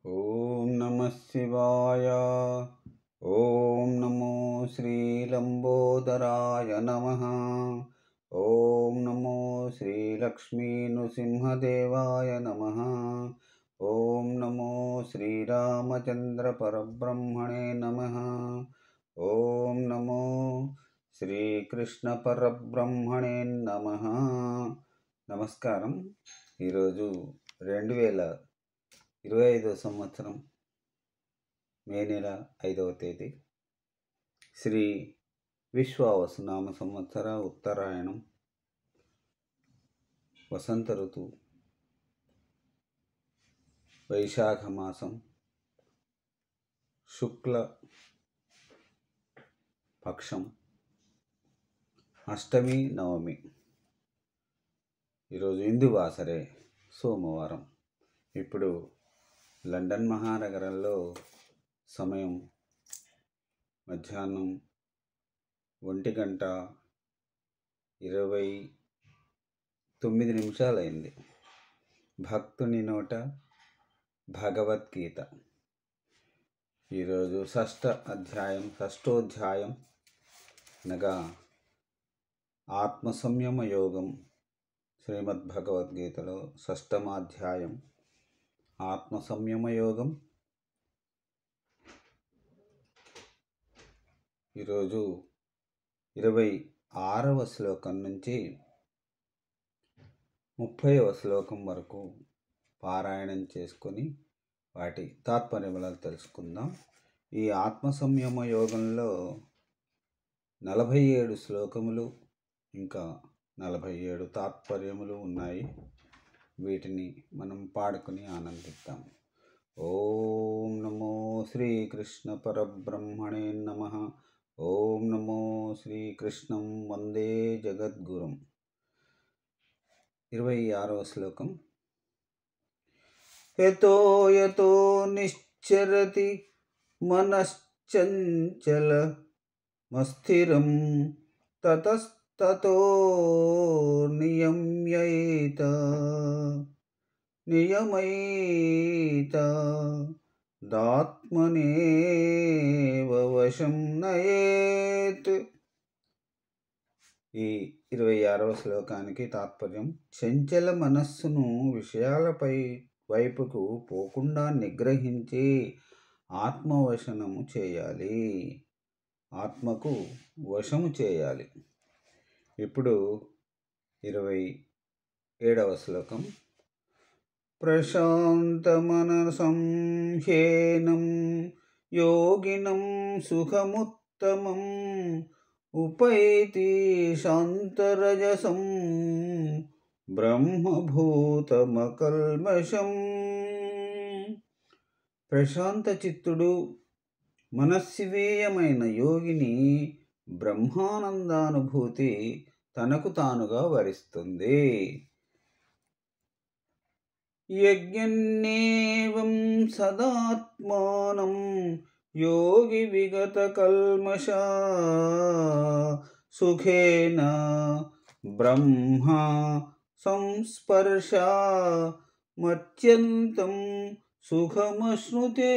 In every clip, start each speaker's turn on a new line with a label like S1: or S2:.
S1: ఓం నమః శివాయ. ఓం నమో శ్రీలంబోదరాయ నమః. ఓం నమో శ్రీలక్ష్మీనృసింహదేవాయ నమః. ఓం నమో శ్రీరామచంద్ర పరబ్రహ్మణే నమః. ఓం నమో శ్రీకృష్ణ పరబ్రహ్మణే నమః. నమస్కారం. ఈరోజు 2025 సంవత్సరం మే నెల 5వ తేదీ, శ్రీ విశ్వావసు నామ సంవత్సర ఉత్తరాయణం, వసంత ఋతువు, వైశాఖ మాసం, శుక్ల పక్షం, అష్టమి నవమి. ఈరోజు ఇందువాసరే, సోమవారం. ఇప్పుడు లండన్ మహానగరంలో సమయం మధ్యాహ్నం 1:29 అయింది. భక్తుని నోట భగవద్గీత. ఈరోజు షష్ఠోధ్యాయం అనగా ఆత్మ సంయమ యోగం. శ్రీమద్భగవద్గీతలో 6వ అధ్యాయం ఆత్మ సంయమ యోగం. ఈరోజు 26వ శ్లోకం నుంచి 30వ శ్లోకం వరకు పారాయణం చేసుకొని వాటి తాత్పర్యములను తెలుసుకుందాం. ఈ ఆత్మ సంయమ యోగంలో 47 శ్లోకములు ఇంకా 47 తాత్పర్యములు ఉన్నాయి. వీటిని మనం పాడుకుని ఆనందిద్దాం. ఓం నమో శ్రీకృష్ణ పరబ్రహ్మణే నమః. ఓం నమో శ్రీకృష్ణం వందే జగద్గురుం. 26వ శ్లోకం. యతో యతో నిశ్చరతి మనశ్చంచల మస్థిరం తతస్తతో నియమ్యైత దాత్మనేవ వశం నయేత్. ఈ 26వ శ్లోకానికి తాత్పర్యం: చంచల మనస్సును విషయాలపై వైపుకు పోకుండా నిగ్రహించి ఆత్మవశనము చేయాలి, ఆత్మకు వశము చేయాలి. ఇప్పుడు 27వ శ్లోకం. ప్రశాంతమనసం హ్యేనం యోగినం సుఖముత్తమం ఉపైతి శాంతరజసం బ్రహ్మభూతమకల్మషం. ప్రశాంత చిత్తుడు మనస్సివేయమైన యోగిని బ్రహ్మానందానుభూతి తనకు తానుగా వరిస్తుంది. యజ్ఞన్నేవం సదాత్మానం యోగి విగత కల్మష సుఖేన బ్రహ్మ సంస్పర్శ మత్యంతం సుఖమశ్నుతే.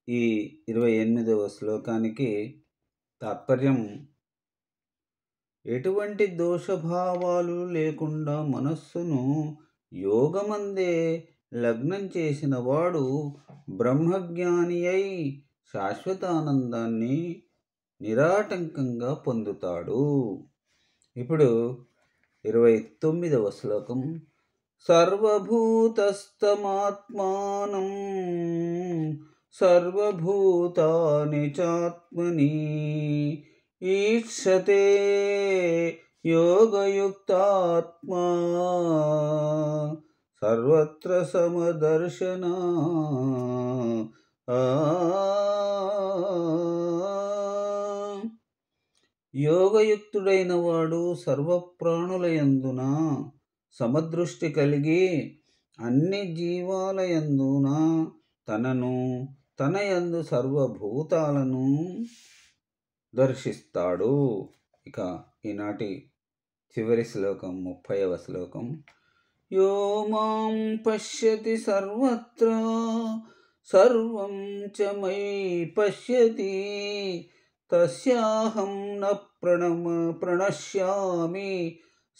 S1: ఈ 28వ శ్లోకానికి తాత్పర్యం: ఎటువంటి దోషభావాలు లేకుండా మనస్సును యోగమందే లగ్నం చేసిన వాడు బ్రహ్మజ్ఞాని అయి శాశ్వతానందాన్ని నిరాటంకంగా పొందుతాడు. ఇప్పుడు 29వ శ్లోకం. సర్వభూతస్థమాత్మానం సర్వభూతాని చాత్మని ఈక్షతే యోగయుక్తాత్మా సర్వత్ర సమదర్శన. యోగయుక్తుడైన వాడు సర్వప్రాణులయందున సమదృష్టి కలిగి అన్ని జీవాలయందున తనను తనయందు సర్వభూతాలను దర్శిస్తాడు. ఇక ఈనాటి చివరి శ్లోకం 30వ శ్లోకం. యో మాం పశ్యతి సర్వత్రా సర్వం చ మయి పశ్యతి తస్యాహం న ప్రణశ్యామి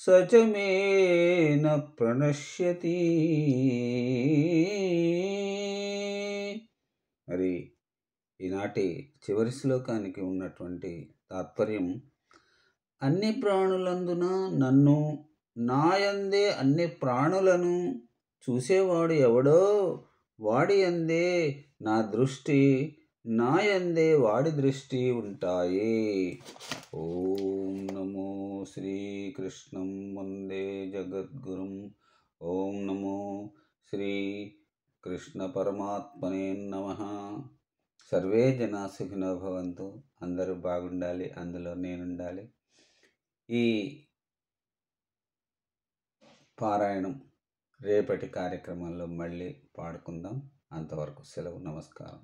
S1: సచ మే న ప్రణశ్యతి. మరి ఈనాటి చివరి శ్లోకానికి ఉన్నటువంటి తాత్పర్యం, అన్ని ప్రాణులందున నన్ను, నాయందే అన్ని ప్రాణులను చూసేవాడు ఎవడో వాడి అందే నా దృష్టి, నాయందే వాడి దృష్టి ఉంటాయి. ఓం నమో శ్రీకృష్ణం వందే జగద్గురుం. ఓం నమో శ్రీ కృష్ణ పరమాత్మనే నమః. సర్వే జనా సుఖినో భవంతు. అందరూ బాగుండాలి, అందులో నేనుండాలి. ఈ పారాయణం రేపటి కార్యక్రమంలో మళ్ళీ పాడుకుందాం. అంతవరకు సెలవు. నమస్కారం.